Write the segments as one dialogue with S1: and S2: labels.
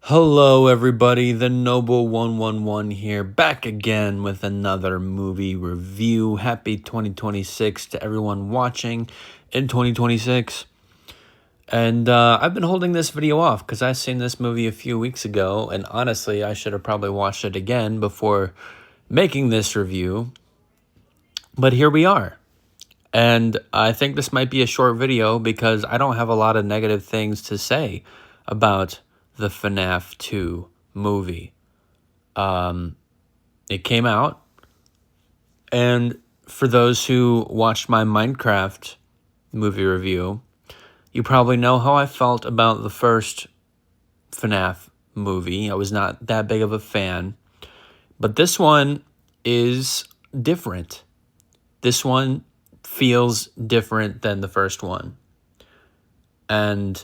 S1: Hello, everybody. The Noble 111 here, back again with another movie review. Happy 2026 to everyone watching in 2026. And I've been holding this video off because I seen this movie a few weeks ago, and honestly, I should have probably watched it again before making this review. But here we are. And I think this might be a short video because I don't have a lot of negative things to say about the FNAF 2 movie. It came out, and for those who watched my Minecraft movie review, you probably know how I felt about the first FNAF movie. I was not that big of a fan, but this one is different. This one feels different than the first one, and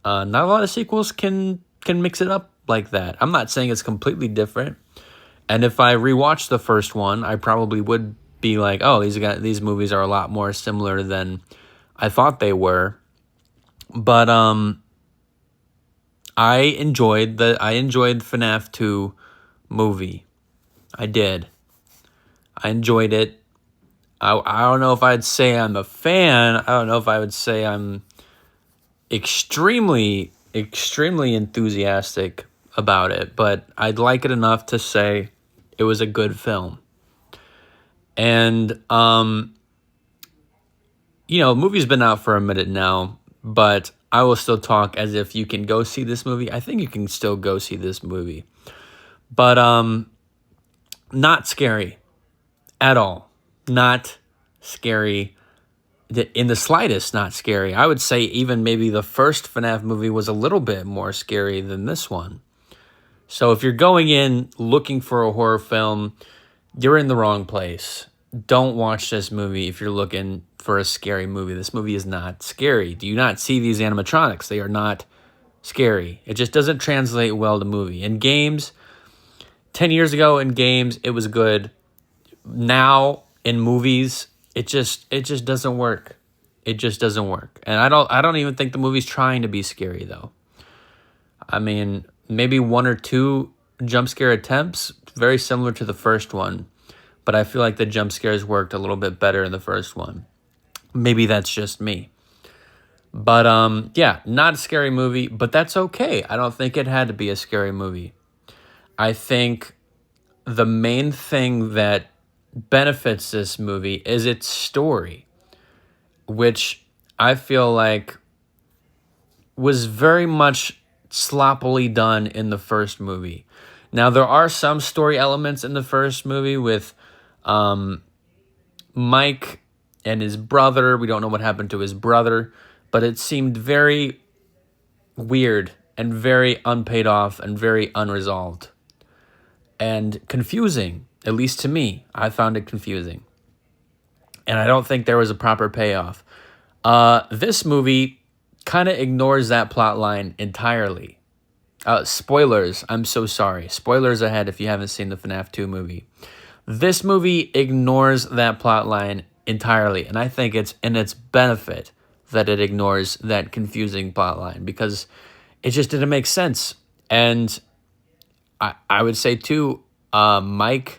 S1: not a lot of sequels can mix it up like that. I'm not saying it's completely different, and if I rewatched the first one, I probably would be like, "Oh, these movies are a lot more similar than I thought they were." But I enjoyed FNAF 2 movie. I did. I enjoyed it. I don't know if I'd say I'm a fan. I don't know if I would say I'm extremely enthusiastic about it, but I'd like it enough to say it was a good film. And the movie's been out for a minute now, but I will still talk as if you can go see this movie. I think you can still go see this movie. But not scary at all. Not scary in the slightest, not scary. I would say even maybe the first FNAF movie was a little bit more scary than this one. So if you're going in looking for a horror film, you're in the wrong place. Don't watch this movie if you're looking for a scary movie. This movie is not scary. Do you not see these animatronics? They are not scary. It just doesn't translate well to movie. In games, 10 years ago in games, it was good. Now in movies, it just doesn't work. It just doesn't work. And I don't even think the movie's trying to be scary though. I mean, maybe one or two jump scare attempts, very similar to the first one, but I feel like the jump scares worked a little bit better in the first one. Maybe that's just me. But yeah, not a scary movie, but that's okay. I don't think it had to be a scary movie. I think the main thing that benefits this movie is its story, which I feel like was very much sloppily done in the first movie. Now, there are some story elements in the first movie with Mike and his brother. We don't know what happened to his brother, but it seemed very weird and very unpaid off and very unresolved and confusing. At least to me, I found it confusing. And I don't think there was a proper payoff. This movie kind of ignores that plot line entirely. Spoilers, I'm so sorry. Spoilers ahead if you haven't seen the FNAF 2 movie. This movie ignores that plot line entirely, and I think it's in its benefit that it ignores that confusing plot line because it just didn't make sense. And I would say, too, Mike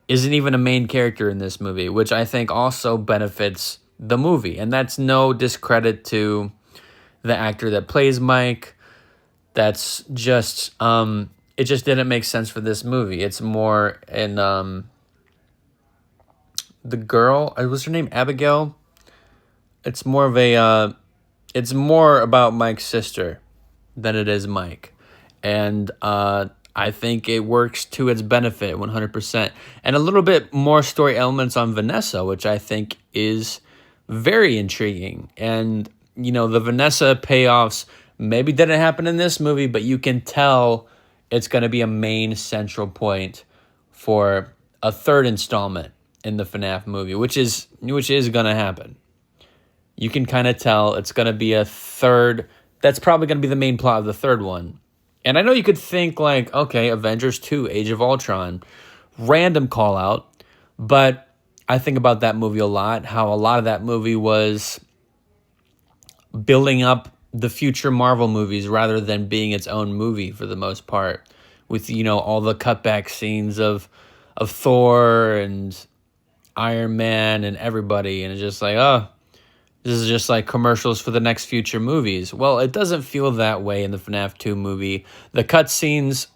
S1: isn't even a main character in this movie, which I think also benefits the movie. And that's no discredit to the actor that plays Mike. That's just, it just didn't make sense for this movie. It's more in, the girl, what's her name, Abigail? It's more of a, it's more about Mike's sister than it is Mike. And, I think it works to its benefit 100%. And a little bit more story elements on Vanessa, which I think is very intriguing. And, the Vanessa payoffs maybe didn't happen in this movie, but you can tell it's going to be a main central point for a third installment in the FNAF movie, which is going to happen. You can kind of tell it's going to be a third. That's probably going to be the main plot of the third one. And I know you could think like, okay, Avengers 2, Age of Ultron, random call out, but I think about that movie a lot, how a lot of that movie was building up the future Marvel movies rather than being its own movie for the most part, with all the cutback scenes of Thor and Iron Man and everybody, and it's just like, oh, this is just like commercials for the next future movies. Well, it doesn't feel that way in the FNAF 2 movie. The cutscenes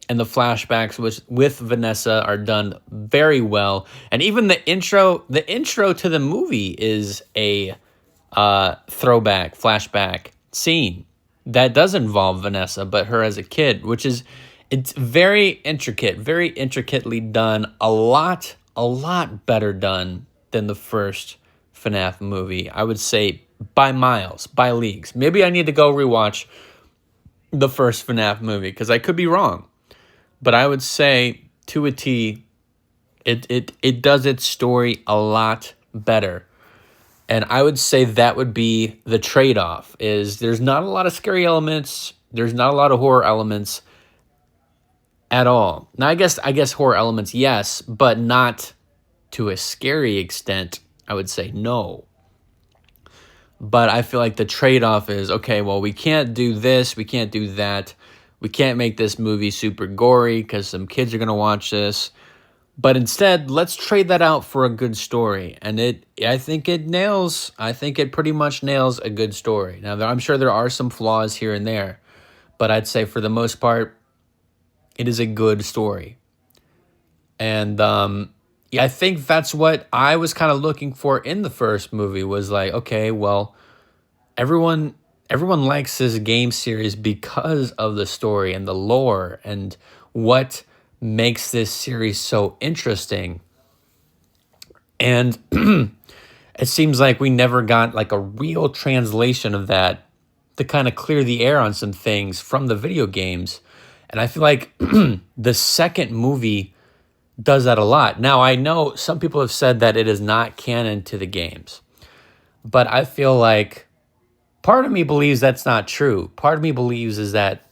S1: and the flashbacks with Vanessa are done very well, and even the intro to the movie is a throwback flashback scene that does involve Vanessa, but her as a kid, which is it's very intricate, very intricately done, a lot better done than the first FNAF movie. I would say by miles, by leagues. Maybe I need to go rewatch the first FNAF movie because I could be wrong. But I would say to a T, it does its story a lot better. And I would say that would be the trade-off, is there's not a lot of scary elements, there's not a lot of horror elements at all. Now I guess horror elements, yes, but not to a scary extent. I would say no. But I feel like the trade-off is, okay, well, we can't do this, we can't do that. We can't make this movie super gory because some kids are going to watch this. But instead, let's trade that out for a good story. And I think it pretty much nails a good story. Now, I'm sure there are some flaws here and there, but I'd say for the most part, it is a good story. And I think that's what I was kind of looking for in the first movie, was like, okay, well, everyone likes this game series because of the story and the lore and what makes this series so interesting. And it seems like we never got like a real translation of that to kind of clear the air on some things from the video games. And I feel like the second movie does that a lot. Now, I know some people have said that it is not canon to the games, but I feel like part of me believes that's not true. Part of me believes is that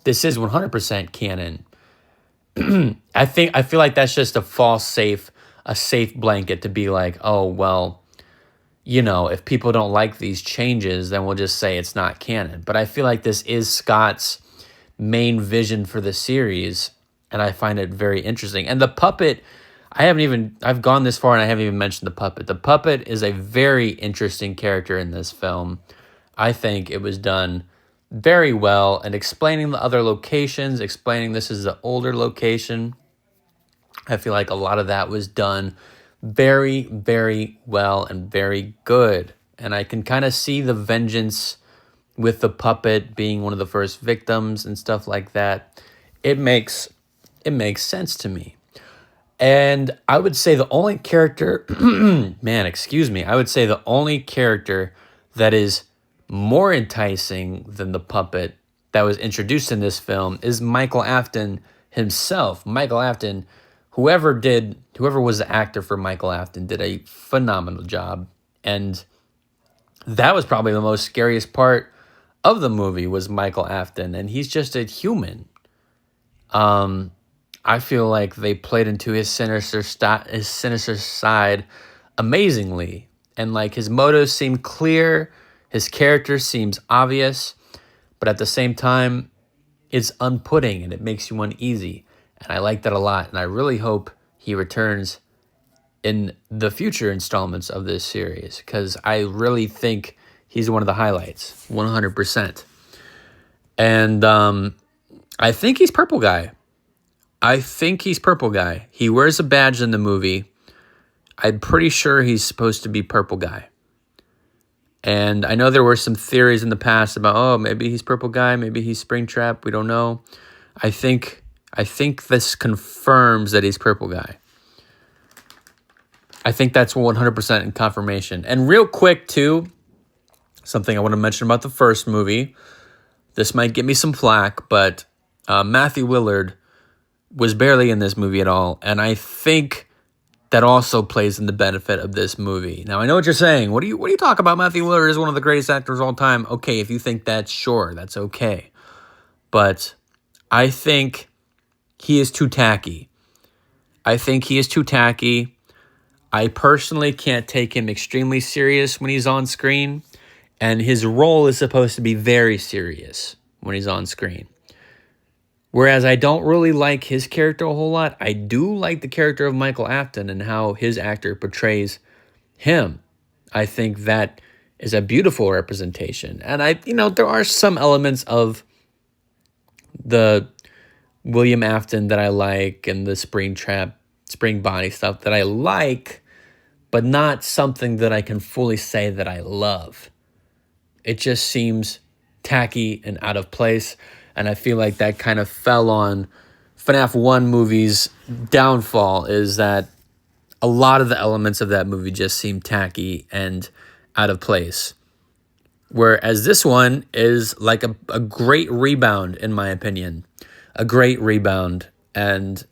S1: this is 100% canon. I feel like that's just a safe blanket to be like, oh, well, if people don't like these changes, then we'll just say it's not canon. But I feel like this is Scott's main vision for the series, and I find it very interesting. And the puppet, I've gone this far and I haven't even mentioned the puppet. The puppet is a very interesting character in this film. I think it was done very well, and explaining the other locations, explaining this is the older location. I feel like a lot of that was done very, very well and very good. And I can kind of see the vengeance with the puppet being one of the first victims and stuff like that. It makes sense to me. And I would say the only character, I would say the only character that is more enticing than the puppet that was introduced in this film is Michael Afton himself. Michael Afton, whoever was the actor for Michael Afton, did a phenomenal job. And that was probably the most scariest part of the movie, was Michael Afton. And he's just a human. I feel like they played into his sinister side amazingly. And like his motives seem clear, his character seems obvious, but at the same time, it's unputting and it makes you uneasy. And I like that a lot. And I really hope he returns in the future installments of this series, because I really think he's one of the highlights, 100%. And I think he's Purple Guy. He wears a badge in the movie. I'm pretty sure he's supposed to be Purple Guy. And I know there were some theories in the past about, oh, maybe he's Purple Guy, maybe he's Springtrap, we don't know. I think this confirms that he's Purple Guy. I think that's 100% in confirmation. And real quick, too, something I want to mention about the first movie. This might get me some flack, but Matthew Lillard was barely in this movie at all. And I think that also plays in the benefit of this movie. Now, I know what you're saying. What do you talk about? Matthew Lillard is one of the greatest actors of all time. Okay, if you think that, sure, that's okay. But I think he is too tacky. I personally can't take him extremely serious when he's on screen. And his role is supposed to be very serious when he's on screen. Whereas I don't really like his character a whole lot. I do like the character of Michael Afton and how his actor portrays him. I think that is a beautiful representation. And there are some elements of the William Afton that I like and the Spring Bonnie stuff that I like, but not something that I can fully say that I love. It just seems tacky and out of place, and I feel like that kind of fell on FNAF 1 movie's downfall, is that a lot of the elements of that movie just seem tacky and out of place. Whereas this one is like a great rebound, in my opinion. A great rebound. And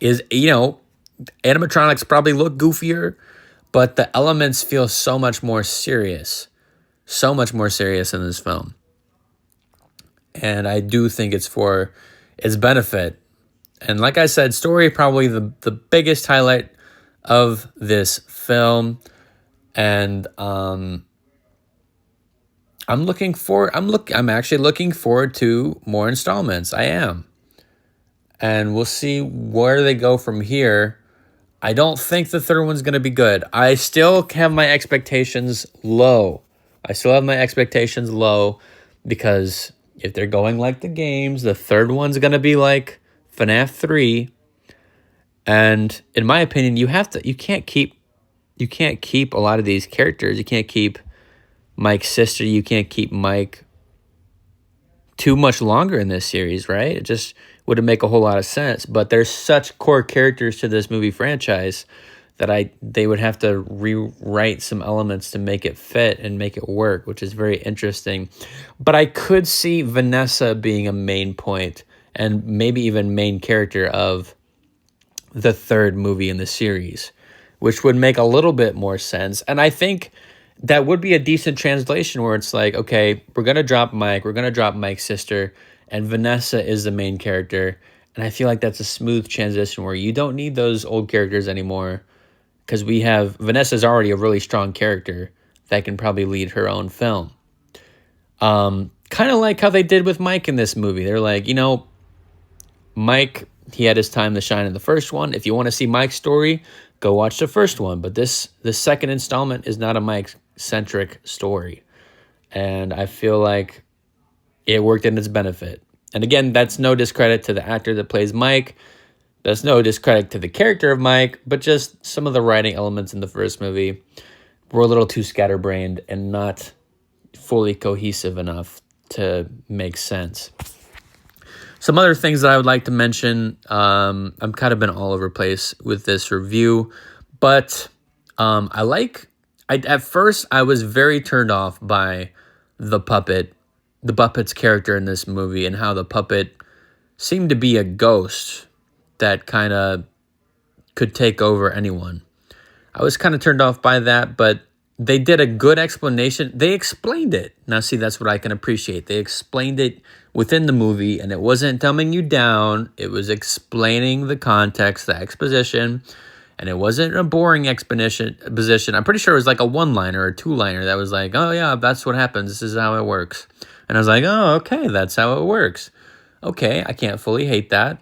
S1: is, animatronics probably look goofier, but the elements feel so much more serious. So much more serious in this film. And I do think it's for its benefit. And like I said, story probably the biggest highlight of this film. And I'm actually looking forward to more installments. I am. And we'll see where they go from here. I don't think the third one's going to be good. I still have my expectations low. Because if they're going like the games, the third one's going to be like FNAF 3. And in my opinion, you can't keep a lot of these characters. You can't keep Mike's sister. You can't keep Mike too much longer in this series, right? It just wouldn't make a whole lot of sense. But there's such core characters to this movie franchise that they would have to rewrite some elements to make it fit and make it work, which is very interesting. But I could see Vanessa being a main point and maybe even main character of the third movie in the series, which would make a little bit more sense. And I think that would be a decent translation where it's like, okay, we're going to drop Mike, we're going to drop Mike's sister, and Vanessa is the main character. And I feel like that's a smooth transition where you don't need those old characters anymore, because Vanessa's already a really strong character that can probably lead her own film. Kind of like how they did with Mike in this movie. They're like, Mike, he had his time to shine in the first one. If you want to see Mike's story, go watch the first one. But the second installment is not a Mike-centric story. And I feel like it worked in its benefit. And again, that's no discredit to the actor that plays Mike. That's no discredit to the character of Mike, but just some of the writing elements in the first movie were a little too scatterbrained and not fully cohesive enough to make sense. Some other things that I would like to mention, I'm kind of been all over the place with this review, but at first I was very turned off by the puppet's character in this movie and how the puppet seemed to be a ghost that kind of could take over anyone. I was kind of turned off by that, but they did a good explanation. They explained it. Now, see, that's what I can appreciate. They explained it within the movie, and it wasn't dumbing you down. It was explaining the context, the exposition, and it wasn't a boring exposition. I'm pretty sure it was like a one-liner or a two-liner that was like, oh, yeah, that's what happens. This is how it works. And I was like, oh, okay, that's how it works. Okay, I can't fully hate that.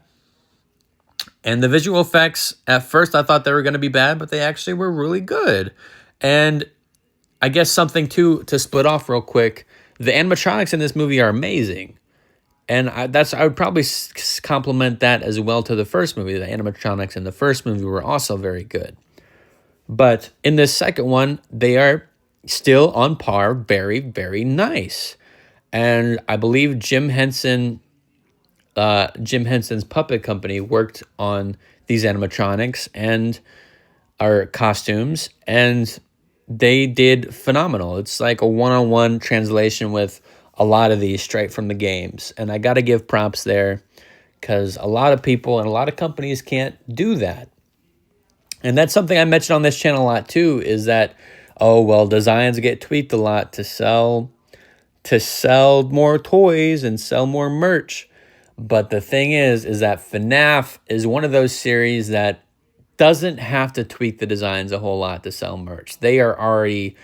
S1: And the visual effects, at first I thought they were going to be bad, but they actually were really good. And I guess something to split off real quick, the animatronics in this movie are amazing. And I would probably compliment that as well to the first movie. The animatronics in the first movie were also very good. But in this second one, they are still on par, very, very nice. And I believe Jim Henson's puppet company worked on these animatronics and our costumes, and they did phenomenal. It's like a one-on-one translation with a lot of these straight from the games. And I got to give props there because a lot of people and a lot of companies can't do that. And that's something I mentioned on this channel a lot too, is that, designs get tweaked a lot to sell more toys and sell more merch. But the thing is that FNAF is one of those series that doesn't have to tweak the designs a whole lot to sell merch. They are already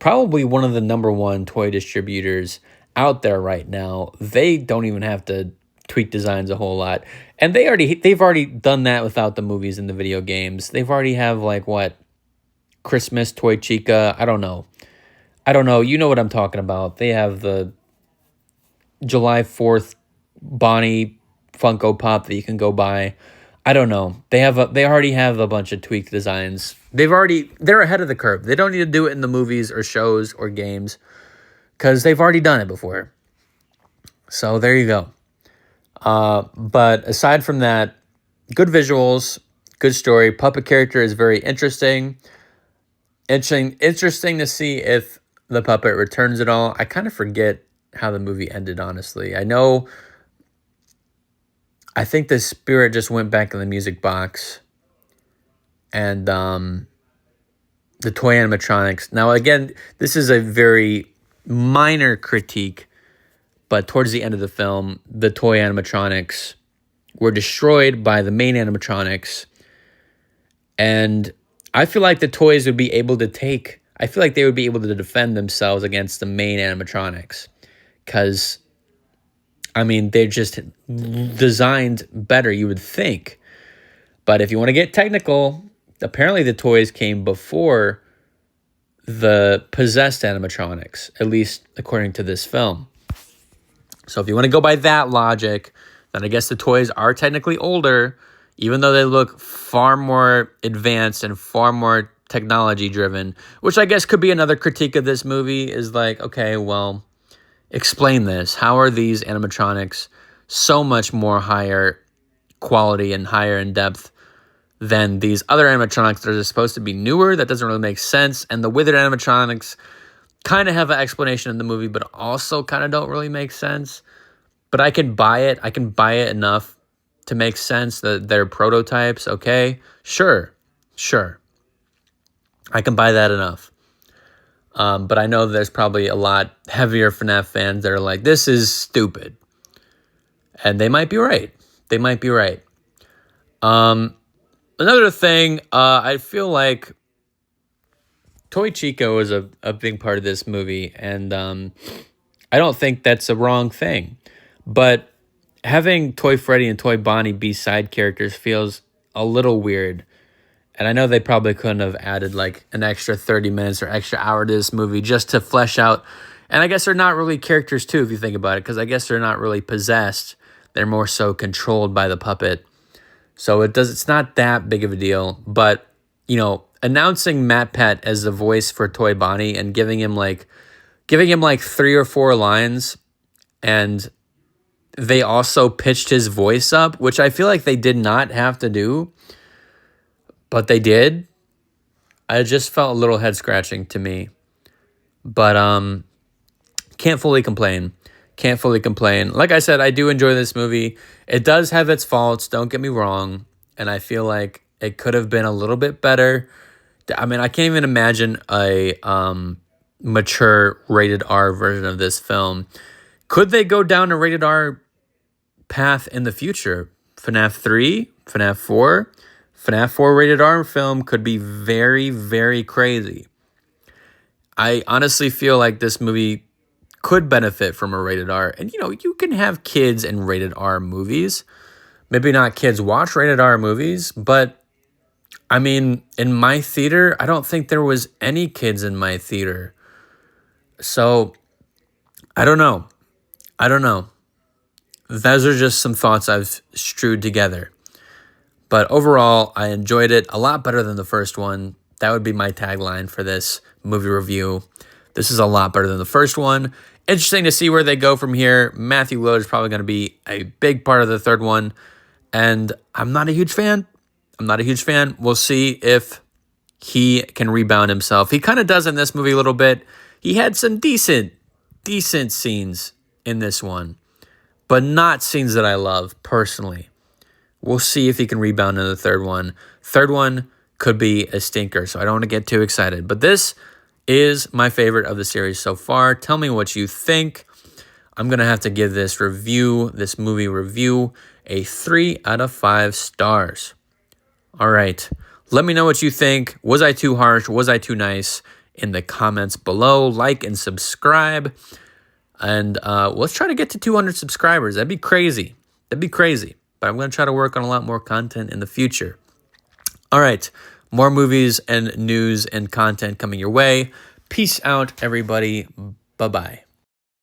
S1: probably one of the number one toy distributors out there right now. They don't even have to tweak designs a whole lot. And they've already done that without the movies and the video games. They've already have like what, Christmas Toy Chica, I don't know. I don't know. You know what I'm talking about. They have the July 4th Bonnie Funko Pop that you can go buy. I don't know. They already have a bunch of tweaked designs. They're ahead of the curve. They don't need to do it in the movies or shows or games because they've already done it before. So there you go. But aside from that, good visuals, good story. Puppet character is very interesting. Interesting to see if the puppet returns at all. I kind of forget how the movie ended, honestly. I think the spirit just went back in the music box. And the toy animatronics. Now, again, this is a very minor critique, but towards the end of the film, the toy animatronics were destroyed by the main animatronics. And I feel like the toys would be able to I feel like they would be able to defend themselves against the main animatronics. Because, I mean, they're just designed better, you would think. But if you want to get technical, apparently the toys came before the possessed animatronics, at least according to this film. So if you want to go by that logic, then I guess the toys are technically older, even though they look far more advanced and far more technology driven, which I guess could be another critique of this movie is like, okay, well, explain this. How are these animatronics so much more higher quality and higher in depth than these other animatronics that are supposed to be newer? That doesn't really make sense. And the withered animatronics kind of have an explanation in the movie, but also kind of don't really make sense. But I can buy it. I can buy it enough to make sense that they're prototypes. Okay, sure. I can buy that enough. But I know there's probably a lot heavier FNAF fans that are like, this is stupid. And they might be right. Another thing, I feel like Toy Chico is a big part of this movie, and I don't think that's a wrong thing. But having Toy Freddy and Toy Bonnie be side characters feels a little weird. And I know they probably couldn't have added like an extra 30 minutes or extra hour to this movie just to flesh out. And I guess they're not really characters too, if you think about it, because I guess they're not really possessed. They're more so controlled by the puppet. So it's not that big of a deal. But, you know, announcing Matt Pett as the voice for Toy Bonnie and giving him like 3 or 4 lines, and they also pitched his voice up, which I feel like they did not have to do, but they did. I just felt a little head scratching to me. But can't fully complain. Like I said, I do enjoy this movie. It does have its faults, don't get me wrong, and I feel like it could have been a little bit better. I mean, I can't even imagine a mature rated R version of this film. Could they go down a rated R path in the future? FNAF 3, FNAF 4, FNAF 4 rated R film could be very, very crazy. I honestly feel like this movie could benefit from a rated R. And, you know, you can have kids in rated R movies. Maybe not kids watch rated R movies, but, I mean, in my theater, I don't think there was any kids in my theater. So, I don't know. Those are just some thoughts I've strewed together. But overall, I enjoyed it a lot better than the first one. That would be my tagline for this movie review. This is a lot better than the first one. Interesting to see where they go from here. Matthew Lillard is probably going to be a big part of the third one. And I'm not a huge fan. We'll see if he can rebound himself. He kind of does in this movie a little bit. He had some decent scenes in this one, but not scenes that I love personally. We'll see if he can rebound in the third one. Third one could be a stinker, so I don't want to get too excited. But this is my favorite of the series so far. Tell me what you think. I'm going to have to give this movie review, a 3 out of 5 stars. All right. Let me know what you think. Was I too harsh? Was I too nice? in the comments below. Like and subscribe. And let's try to get to 200 subscribers. That'd be crazy. That'd be crazy. But I'm going to try to work on a lot more content in the future. All right. More movies and news and content coming your way. Peace out, everybody. Bye-bye.